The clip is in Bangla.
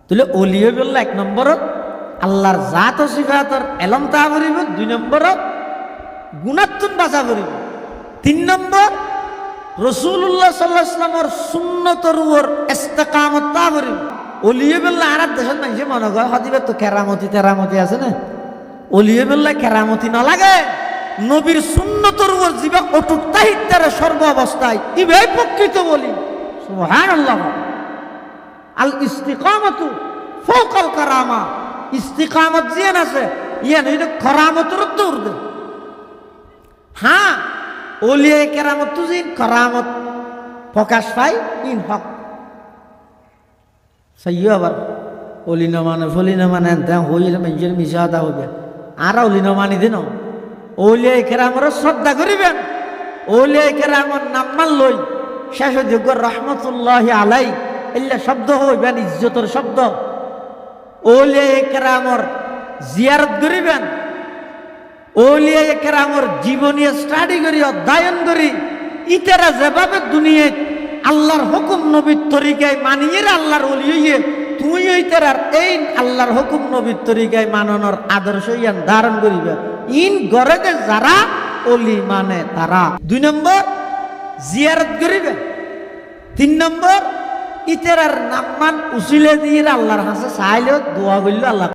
তাহলে অলিয়ে বললে এক নম্বর আল্লাহর জাত ও সিফাতর এলম তা করিব, 2 নম্বর গুণাত্মন বাঁচা করিব, 3 নম্বর রসুল্লাহ সাল্লাল্লাহু আলাইহি ওয়াসাল্লামের সুন্নতর উপর ইস্তেকামত তা করিব। অলিয়ে বললে আর দেশের মানুষে মনে করে হদিবে তো কেরামতি আছে না, অলিয়ে বললে কেরামতি না লাগে, নবীর সুন্নতর উপর জীবা অটুট তাহিত্যারে সর্ব অবস্থায় ইভাই প্রকৃত বলি। সুবহানাল্লাহ। আল ইস্তিকামাতু ফাওকাল কারামা, ইস্তিকামত জিয়ান আছে ইয়ান এটা কারামতের উর্ধে। হ্যাঁ, ওলিয়ে কেরামত তো জিন কারামত প্রকাশ পায় ইন হক সাইয়্য। আবার অলি না মানে হইলে মানুষের মিশাদা হবে, আর অলি না মানি দিন ওলিয়ে কেরামর শ্রদ্ধা করিবেন। ওলিয়ে কেরামর নাম মান লই শেষ যোগ্য রহমতুল্লাহ আলাই এল্লা শব্দ হইবেন, ইজ্জতর শব্দ। ওলিয়ে কেরামর জিয়ারত করিবেন, ওলিয়ে কেরামর জীবনী স্টাডি করি অধ্যয়ন করি। ইতারা যেভাবে দুনিয়ায় আল্লাহর হুকুম নবীর তরিকায় মানিয়ে আল্লাহর ওলি হইয়ে, তুই ইতারার এই আল্লাহর হুকুম নবীর তরিকায় মানানোর আদর্শ ইয়ান ধারণ করিবে। ইন গড়ে যারা ওলি মানে তারা 2 নম্বর জিয়ারত করিবে, 3 নম্বর ইতারার নাম্মান উসিলে দিয়ে আল্লাহর কাছে চাইলেও দোয়া করলেও আল্লাহ